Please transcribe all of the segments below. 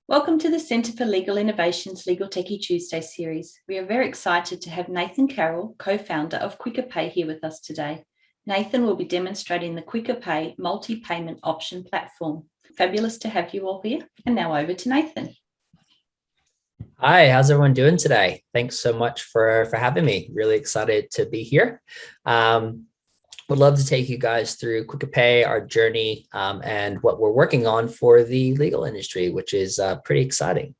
Welcome to the Centre for Legal Innovation's Legal Techy Tuesday series. We are very excited to have Nathan Carroll, co-founder of QuickaPay, here with us today. Nathan will be demonstrating the QuickaPay multi-payment option platform. Fabulous to have you all here. And now over to Nathan. Hi, how's everyone doing today? Thanks so much for having me. Really excited to be here. Would love to take you guys through QuickaPay, our journey, and what we're working on for the legal industry, which is pretty exciting.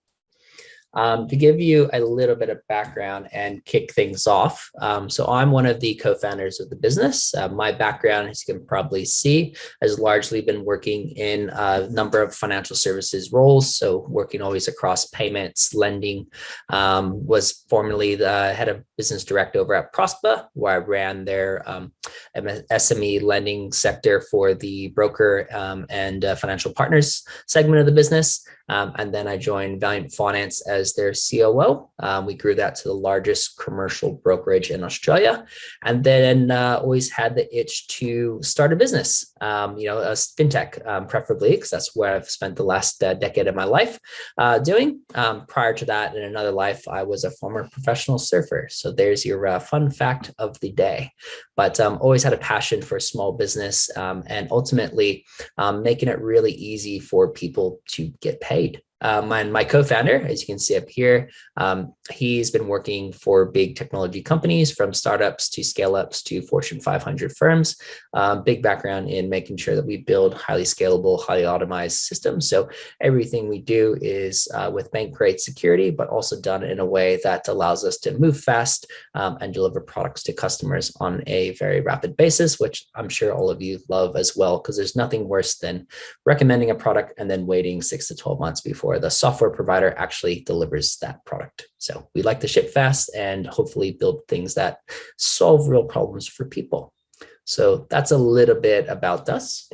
To give you a little bit of background and kick things off. So I'm one of the co-founders of the business. My background, as you can probably see, has largely been working in a number of financial services roles. So working always across payments, lending, was formerly the head of business direct over at Prosper, where I ran their SME lending sector for the broker and financial partners segment of the business. And then I joined Valiant Finance as their COO. We grew that to the largest commercial brokerage in Australia, and then always had the itch to start a business, a fintech, preferably, because that's where I've spent the last decade of my life doing. Prior to that, in another life, I was a former professional surfer. So there's your fun fact of the day. But always had a passion for small business and ultimately making it really easy for people to get paid. My co-founder, as you can see up here, he's been working for big technology companies, from startups to scale-ups to Fortune 500 firms. Big background in making sure that we build highly scalable, highly automated systems. So everything we do is with bank-grade security, but also done in a way that allows us to move fast and deliver products to customers on a very rapid basis, which I'm sure all of you love as well, because there's nothing worse than recommending a product and then waiting 6 to 12 months before the software provider actually delivers that product. So we like to ship fast and hopefully build things that solve real problems for people. So that's a little bit about us.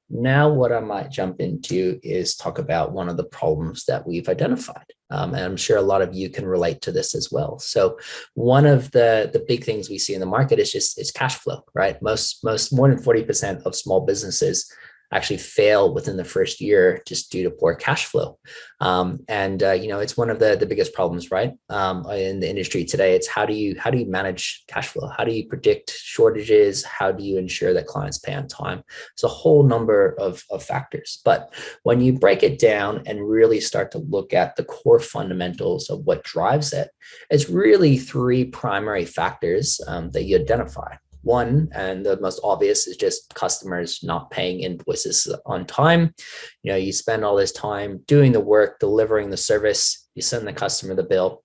Now, what I might jump into is talk about one of the problems that we've identified. And I'm sure a lot of you can relate to this as well. So one of the big things we see in the market is cash flow, right? More than 40% of small businesses actually fail within the first year just due to poor cash flow. It's one of the biggest problems, right? In the industry today, it's how do you manage cash flow? How do you predict shortages? How do you ensure that clients pay on time? It's a whole number of factors. But when you break it down and really start to look at the core fundamentals of what drives it, it's really three primary factors that you identify. One, and the most obvious, is just customers not paying invoices on time. You spend all this time doing the work, delivering the service, you send the customer the bill,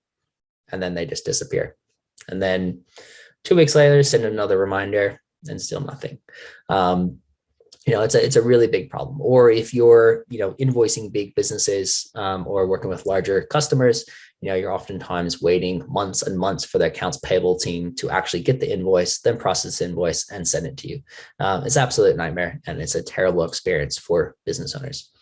and then they just disappear. And then 2 weeks later, send another reminder and still nothing. It's a really big problem. Or if you're, invoicing big businesses or working with larger customers, you're oftentimes waiting months and months for the accounts payable team to actually get the invoice, then process the invoice and send it to you. It's an absolute nightmare, and it's a terrible experience for business owners.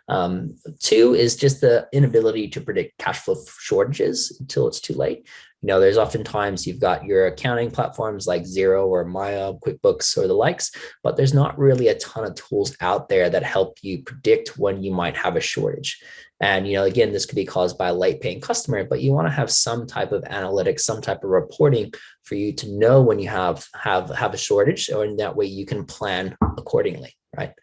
2 is just the inability to predict cash flow shortages until it's too late. There's oftentimes you've got your accounting platforms like Xero or Maya, QuickBooks, or the likes, but there's not really a ton of tools out there that help you predict when you might have a shortage. And, again, this could be caused by a late paying customer, but you want to have some type of analytics, some type of reporting for you to know when you have a shortage, or in that way you can plan accordingly, right?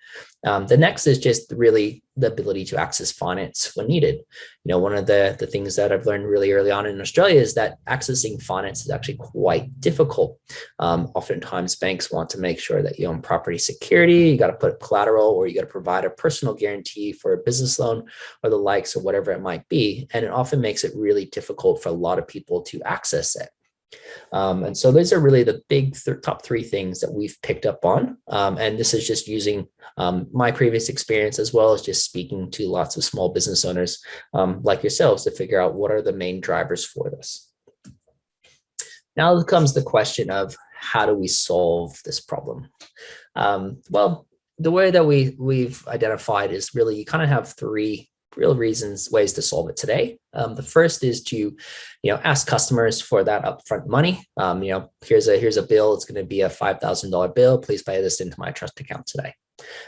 The next is just really the ability to access finance when needed. One of the things that I've learned really early on in Australia is that accessing finance is actually quite difficult. Oftentimes banks want to make sure that you own property security, you got to put collateral, or you got to provide a personal guarantee for a business loan or the likes, or whatever it might be. And it often makes it really difficult for a lot of people to access it. And so those are really the big top 3 things that we've picked up on. And this is just using my previous experience, as well as just speaking to lots of small business owners like yourselves to figure out what are the main drivers for this. Now comes the question of, how do we solve this problem? Well, the way that we've identified is really you kind of have 3 real ways to solve it today. The first is to, ask customers for that upfront money. Here's a bill. It's going to be a $5,000 bill. Please pay this into my trust account today.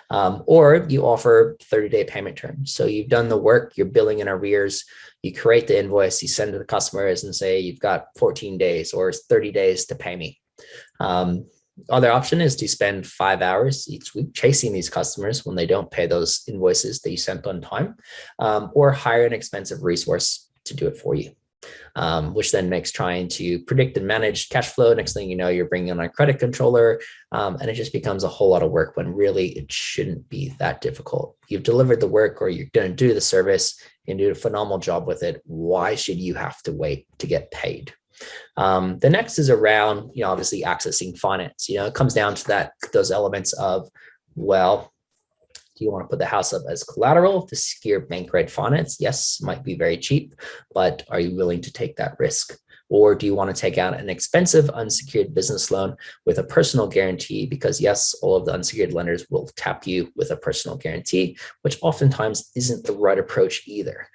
Or you offer 30-day payment terms. So you've done the work, you're billing in arrears, you create the invoice, you send it to the customers and say, you've got 14 days or 30 days to pay me. Other option is to spend 5 hours each week chasing these customers when they don't pay those invoices that you sent on time, or hire an expensive resource to do it for you. Which then makes trying to predict and manage cash flow. Next thing you know, you're bringing on a credit controller, and it just becomes a whole lot of work when really it shouldn't be that difficult. You've delivered the work, or you're going to do the service and do a phenomenal job with it. Why should you have to wait to get paid? The next is around, obviously accessing finance. It comes down to those elements of, well, do you want to put the house up as collateral to secure bank rate finance? Yes, might be very cheap, but are you willing to take that risk? Or do you want to take out an expensive unsecured business loan with a personal guarantee? Because yes, all of the unsecured lenders will tap you with a personal guarantee, which oftentimes isn't the right approach either.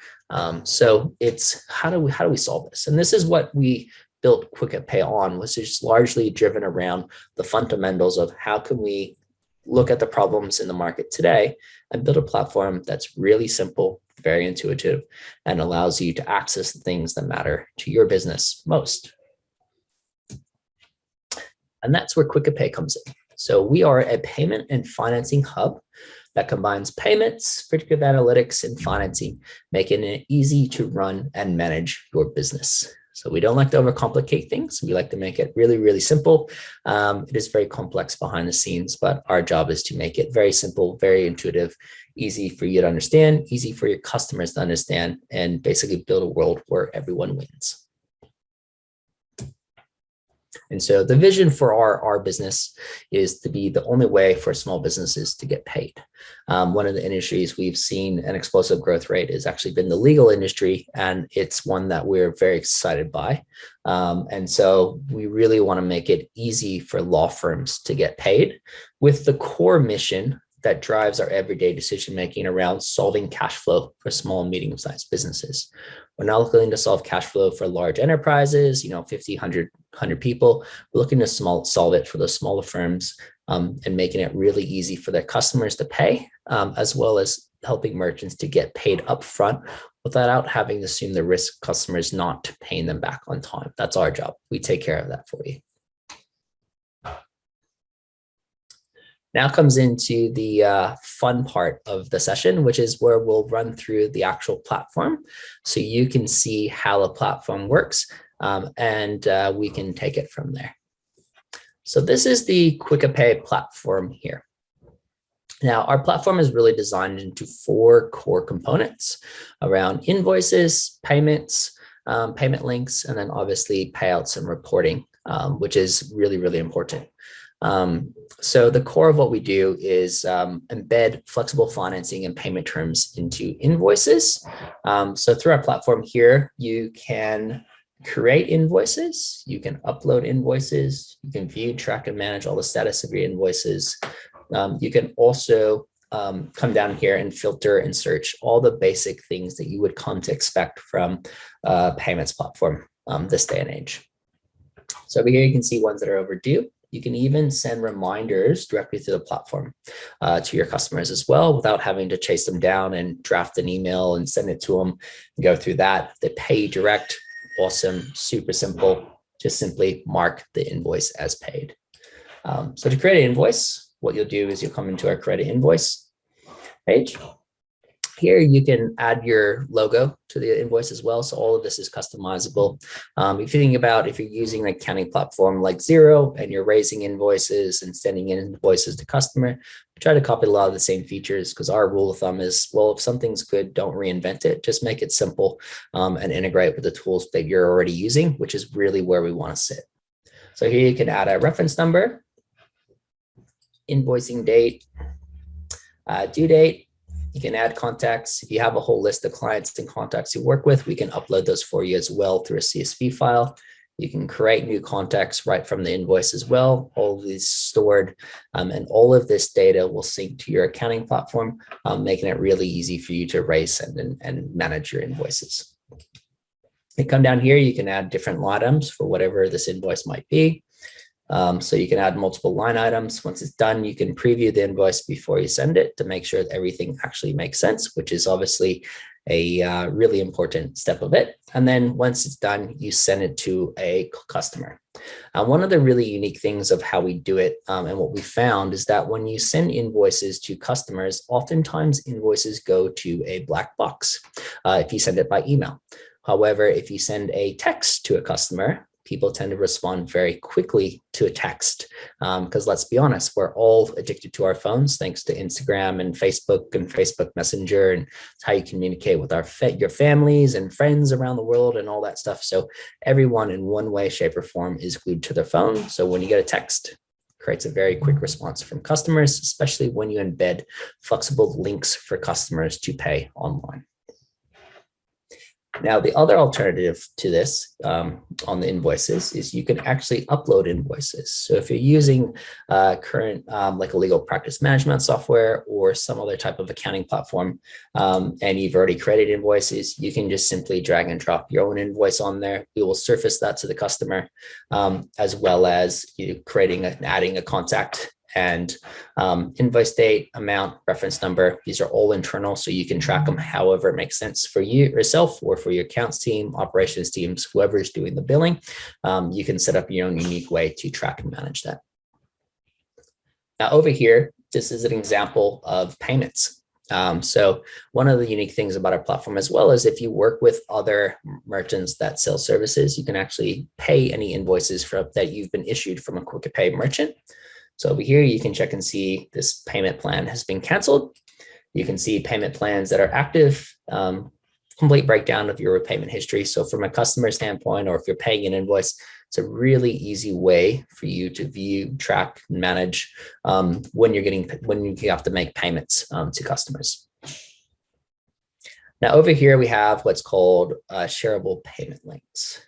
So it's how do we solve this? And this is what we built QuickaPay on, which is largely driven around the fundamentals of how can we look at the problems in the market today and build a platform that's really simple, very intuitive, and allows you to access the things that matter to your business most. And that's where QuickaPay comes in. So we are a payment and financing hub that combines payments, predictive analytics, and financing, making it easy to run and manage your business. So we don't like to overcomplicate things. We like to make it really, really simple. It is very complex behind the scenes, but our job is to make it very simple, very intuitive, easy for you to understand, easy for your customers to understand, and basically build a world where everyone wins. And so the vision for our business is to be the only way for small businesses to get paid. One of the industries we've seen an explosive growth rate has actually been the legal industry, and it's one that we're very excited by. And so we really want to make it easy for law firms to get paid with the core mission that drives our everyday decision-making around solving cash flow for small and medium-sized businesses. We're not looking to solve cash flow for large enterprises, 50, 100 people. We're looking to solve it for the smaller firms, and making it really easy for their customers to pay, as well as helping merchants to get paid upfront without having to assume the risk customers not paying them back on time. That's our job. We take care of that for you. Now comes into the fun part of the session, which is where we'll run through the actual platform so you can see how the platform works, and we can take it from there. So this is the QuickaPay platform here. Now, our platform is really designed into 4 core components around invoices, payments, payment links, and then obviously payouts and reporting, which is really, really important. So the core of what we do is embed flexible financing and payment terms into invoices. So through our platform here, you can create invoices, you can upload invoices, you can view, track, and manage all the status of your invoices. You can also come down here and filter and search all the basic things that you would come to expect from a payments platform this day and age. So over here, you can see ones that are overdue. You can even send reminders directly to the platform to your customers as well, without having to chase them down and draft an email and send it to them and go through that. They pay direct. Awesome, super simple. Just simply mark the invoice as paid. So to create an invoice, what you'll do is you'll come into our create invoice page. Here you can add your logo to the invoice as well. So all of this is customizable. If you think about if you're using an accounting platform like Xero and you're raising invoices and sending in invoices to customer, try to copy a lot of the same features, because our rule of thumb is, well, if something's good, don't reinvent it. Just make it simple and integrate with the tools that you're already using, which is really where we want to sit. So here you can add a reference number, invoicing date, due date. You can add contacts. If you have a whole list of clients and contacts you work with, we can upload those for you as well through a CSV file. You can create new contacts right from the invoice as well. All of these stored, and all of this data will sync to your accounting platform, making it really easy for you to raise and manage your invoices. You come down here, you can add different line items for whatever this invoice might be. So you can add multiple line items. Once it's done, you can preview the invoice before you send it to make sure that everything actually makes sense, which is obviously a really important step of it. And then once it's done, you send it to a customer. One of the really unique things of how we do it and what we found is that when you send invoices to customers, oftentimes invoices go to a black box if you send it by email. However, if you send a text to a customer, people tend to respond very quickly to a text because let's be honest, we're all addicted to our phones thanks to Instagram and Facebook Messenger, and it's how you communicate with your families and friends around the world and all that stuff. So everyone in one way, shape, or form is glued to their phone. So when you get a text, it creates a very quick response from customers, especially when you embed flexible links for customers to pay online. Now, the other alternative to this on the invoices is you can actually upload invoices. So if you're using current like a legal practice management software or some other type of accounting platform, and you've already created invoices, you can just simply drag and drop your own invoice on there. We will surface that to the customer, as well as creating and adding a contact and invoice date, amount, reference number. These are all internal, so you can track them however it makes sense for you yourself or for your accounts team, operations teams, whoever is doing the billing. You can set up your own unique way to track and manage that. Now over here, this is an example of payments. So one of the unique things about our platform, as well as if you work with other merchants that sell services, you can actually pay any invoices that you've been issued from a QuickaPay merchant. So over here, you can check and see this payment plan has been canceled. You can see payment plans that are active, complete breakdown of your repayment history. So from a customer standpoint, or if you're paying an invoice, it's a really easy way for you to view, track, and manage when you have to make payments to customers. Now over here, we have what's called shareable payment links.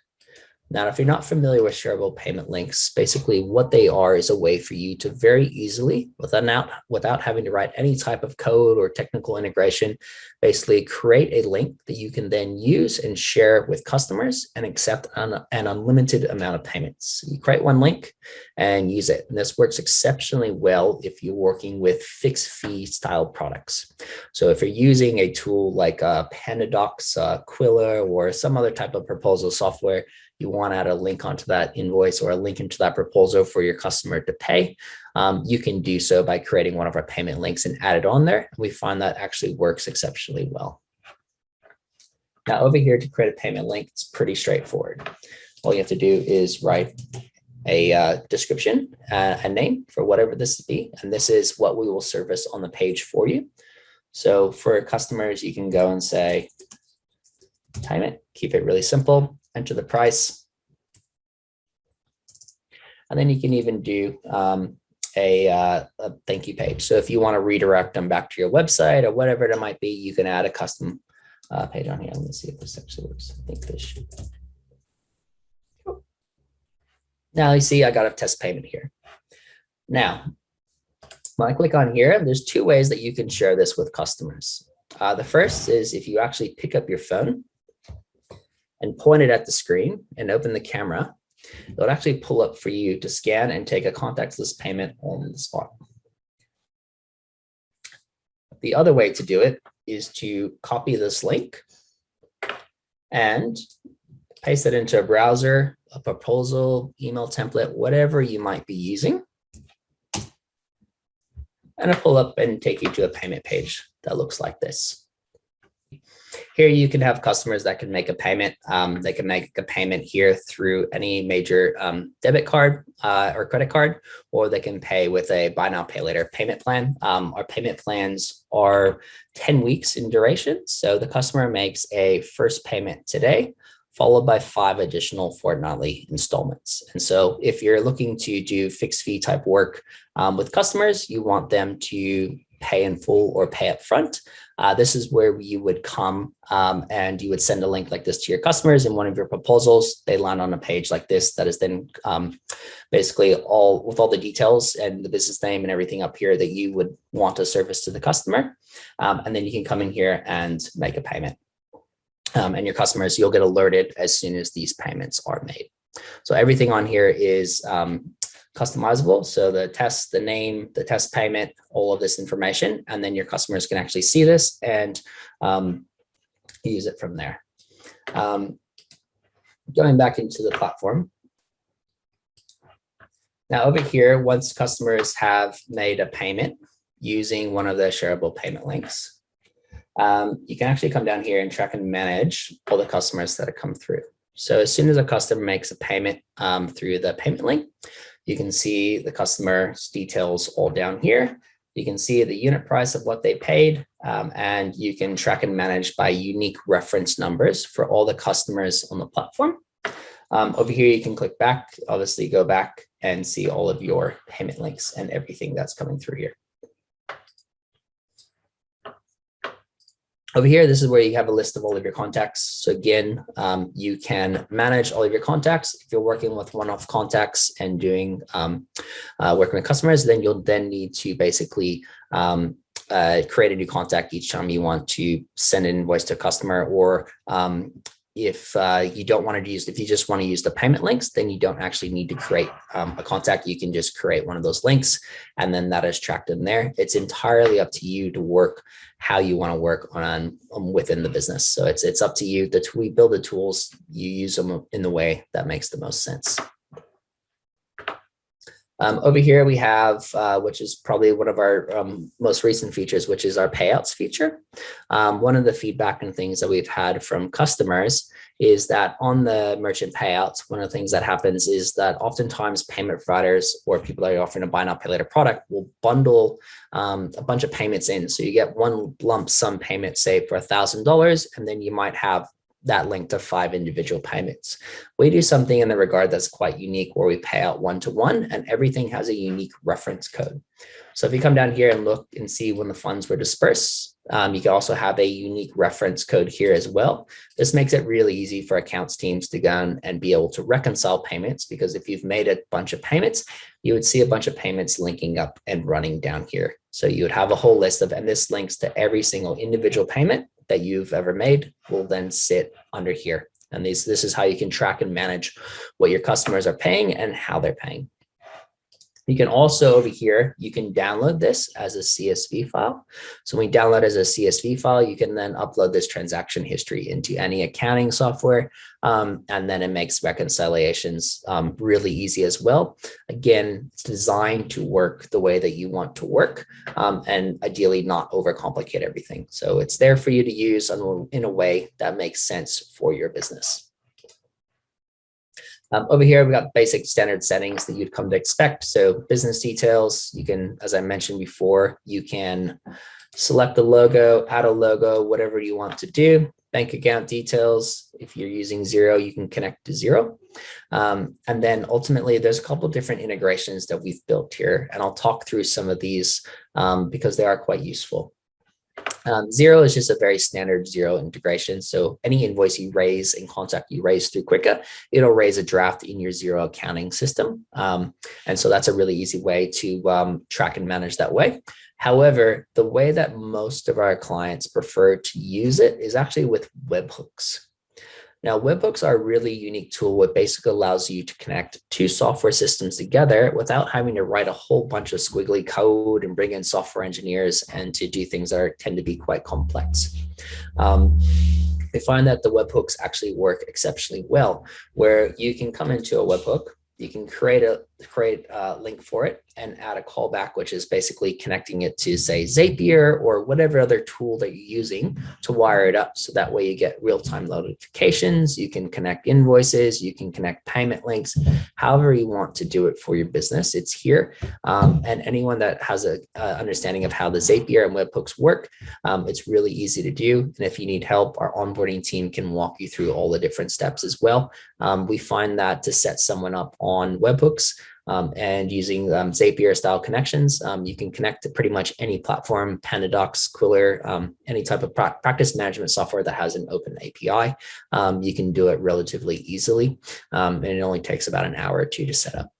Now, if you're not familiar with shareable payment links, basically what they are is a way for you to very easily, without having to write any type of code or technical integration, basically create a link that you can then use and share with customers and accept an unlimited amount of payments. You create one link and use it. And this works exceptionally well if you're working with fixed fee style products. So if you're using a tool like Pandadocs, Quilla, or some other type of proposal software, you want to add a link onto that invoice or a link into that proposal for your customer to pay, you can do so by creating one of our payment links and add it on there. We find that actually works exceptionally well. Now over here to create a payment link, it's pretty straightforward. All you have to do is write a description, a name for whatever this be, and this is what we will service on the page for you. So for customers, you can go and say payment, keep it really simple. Enter the price. And then you can even do a thank you page. So if you want to redirect them back to your website or whatever it might be, you can add a custom page on here. Let me see if this actually works. I think this should. Now you see I got a test payment here. Now, when I click on here, there's two ways that you can share this with customers. The first is if you actually pick up your phone and point it at the screen and open the camera, it'll actually pull up for you to scan and take a contactless payment on the spot. The other way to do it is to copy this link and paste it into a browser, a proposal, email template, whatever you might be using. And it'll pull up and take you to a payment page that looks like this. Here you can have customers that can make a payment. They can make a payment here through any major debit card or credit card, or they can pay with a buy now, pay later payment plan. Our payment plans are 10 weeks in duration. So the customer makes a first payment today, followed by 5 additional fortnightly installments. And so if you're looking to do fixed fee type work with customers, you want them to pay in full or pay up front. This is where you would come and you would send a link like this to your customers in one of your proposals. They land on a page like this that is then basically all the details and the business name and everything up here that you would want to service to the customer. And then you can come in here and make a payment. And your customers, you'll get alerted as soon as these payments are made. So everything on here is customizable. So the test, the name, the test payment, all of this information, and then your customers can actually see this and use it from there. Going back into the platform. Now over here, once customers have made a payment using one of the shareable payment links, you can actually come down here and track and manage all the customers that have come through. So as soon as a customer makes a payment through the payment link, you can see the customer's details all down here. You can see the unit price of what they paid, and you can track and manage by unique reference numbers for all the customers on the platform. Over here, you can click back, obviously go back and see all of your payment links and everything that's coming through here. Over here, this is where you have a list of all of your contacts. So again, you can manage all of your contacts. If you're working with one-off contacts and doing working with customers, then you'll then need to basically create a new contact each time you want to send an invoice to a customer, or if you don't want to use, if you just want to use the payment links, then you don't actually need to create a contact. You can just create one of those links, and then that is tracked in there. It's entirely up to you to work how you want to work on within the business. So it's up to you. We build the tools, you use them in the way that makes the most sense. Over here we have, which is probably one of our most recent features, which is our payouts feature. One of the feedback and things that we've had from customers is that on the merchant payouts, one of the things that happens is that oftentimes payment providers or people that are offering a buy now, pay later product will bundle a bunch of payments in. So you get one lump sum payment, say for $1,000, and then you might have that linked to 5 individual payments. We do something in the regard that's quite unique, where we pay out one-to-one, and everything has a unique reference code. So if you come down here and look and see when the funds were dispersed, you can also have a unique reference code here as well. This makes it really easy for accounts teams to go and be able to reconcile payments, because if you've made a bunch of payments, you would see a bunch of payments linking up and running down here. So you would have a whole list of, and this links to every single individual payment that you've ever made will then sit under here. And this is how you can track and manage what your customers are paying and how they're paying. You can also, over here, you can download this as a CSV file. So when you download as a CSV file, you can then upload this transaction history into any accounting software. And then it makes reconciliations really easy as well. Again, it's designed to work the way that you want to work, and ideally not overcomplicate everything. So it's there for you to use in a way that makes sense for your business. Over here, we've got basic standard settings that you'd come to expect. So business details, you can, as I mentioned before, you can select the logo, add a logo, whatever you want to do. Bank account details, if you're using Xero, you can connect to Xero. And then ultimately, there's a couple of different integrations that we've built here, and I'll talk through some of these because they are quite useful. Xero is just a very standard Xero integration. So any invoice you raise and contact you raise through Quicka, it'll raise a draft in your Xero accounting system. And so that's a really easy way to track and manage that way. However, the way that most of our clients prefer to use it is actually with webhooks. Now, webhooks are a really unique tool that basically allows you to connect 2 software systems together without having to write a whole bunch of squiggly code and bring in software engineers and to do things that tend to be quite complex. We find that the webhooks actually work exceptionally well, where you can come into a webhook, you can create a link for it and add a callback, which is basically connecting it to, say, Zapier or whatever other tool that you're using to wire it up. So that way you get real-time notifications, you can connect invoices, you can connect payment links, however you want to do it for your business, it's here. And anyone that has a understanding of how the Zapier and webhooks work, it's really easy to do. And if you need help, our onboarding team can walk you through all the different steps as well. We find that to set someone up on webhooks, and using Zapier style connections, you can connect to pretty much any platform, PandaDocs, Quiller, any type of practice management software that has an open API. You can do it relatively easily, and it only takes about an hour or 2 to set up.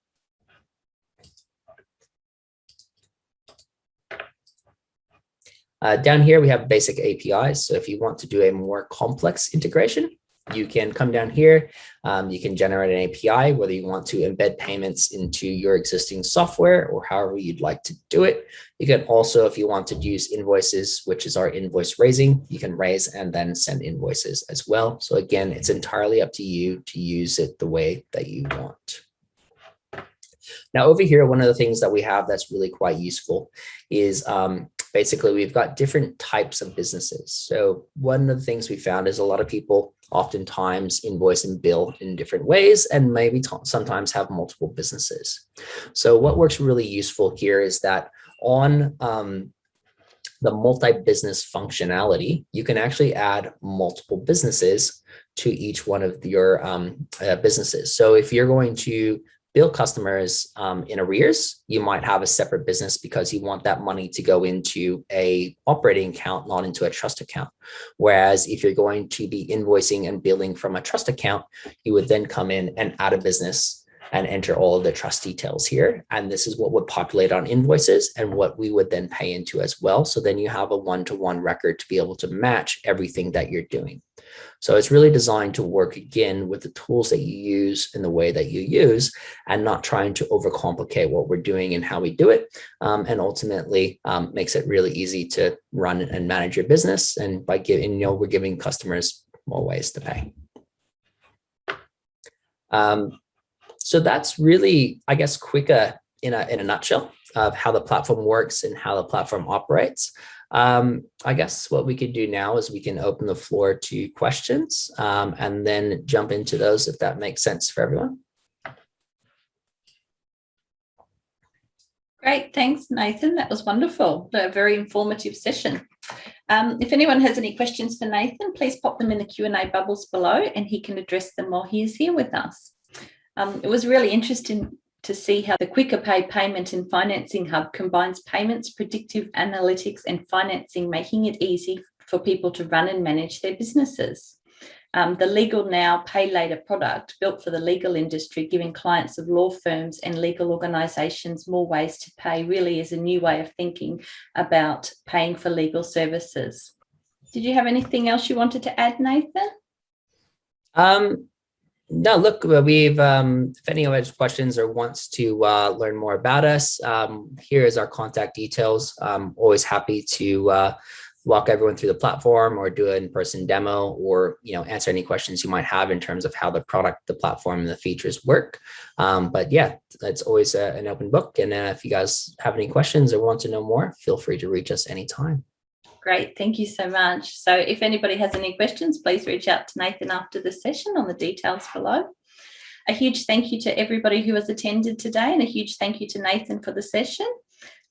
Down here, we have basic APIs. So if you want to do a more complex integration, you can come down here. You can generate an API, whether you want to embed payments into your existing software or however you'd like to do it. You can also, if you want to use Invoices, which is our invoice raising, you can raise and then send invoices as well. So again, it's entirely up to you to use it the way that you want. Now over here, one of the things that we have that's really quite useful is basically we've got different types of businesses. So one of the things we found is a lot of people oftentimes invoice and bill in different ways and maybe sometimes have multiple businesses. So what works really useful here is that on the multi-business functionality, you can actually add multiple businesses to each one of your businesses. So if you're going to bill customers in arrears, you might have a separate business because you want that money to go into a operating account, not into a trust account. Whereas if you're going to be invoicing and billing from a trust account, you would then come in and add a business and enter all of the trust details here. And this is what would populate on invoices and what we would then pay into as well. So then you have a one-to-one record to be able to match everything that you're doing. So it's really designed to work again with the tools that you use in the way that you use and not trying to overcomplicate what we're doing and how we do it. And ultimately makes it really easy to run and manage your business. And by giving, we're giving customers more ways to pay. So that's really, I guess, Quicka in a nutshell of how the platform works and how the platform operates. I guess what we could do now is we can open the floor to questions and then jump into those if that makes sense for everyone. Great, thanks, Nathan. That was wonderful. A very informative session. If anyone has any questions for Nathan, please pop them in the Q&A bubbles below and he can address them while he is here with us. It was really interesting to see how the QuickaPay payment and financing hub combines payments, predictive analytics, and financing, making it easy for people to run and manage their businesses. The Legal Now Pay Later product built for the legal industry, giving clients of law firms and legal organisations more ways to pay, really is a new way of thinking about paying for legal services. Did you have anything else you wanted to add, Nathan? No, look, we've, if anyone has questions or wants to learn more about us, here is our contact details. I'm always happy to walk everyone through the platform or do an in-person demo or, answer any questions you might have in terms of how the product, the platform, and the features work. But yeah, it's always an open book. And if you guys have any questions or want to know more, feel free to reach us anytime. Great, thank you so much. So if anybody has any questions, please reach out to Nathan after the session on the details below. A huge thank you to everybody who has attended today and a huge thank you to Nathan for the session.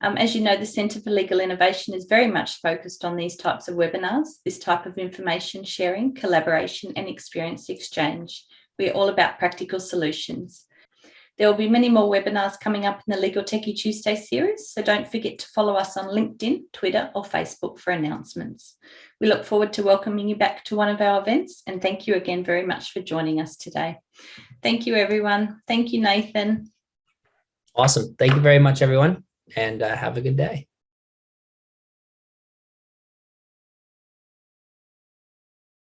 As you know, the Centre for Legal Innovation is very much focused on these types of webinars, this type of information sharing, collaboration and experience exchange. We're all about practical solutions. There will be many more webinars coming up in the Legal Techy Tuesday series, so don't forget to follow us on LinkedIn, Twitter or Facebook for announcements. We look forward to welcoming you back to one of our events, and thank you again very much for joining us today. Thank you, everyone. Thank you, Nathan. Awesome. Thank you very much, everyone, and have a good day.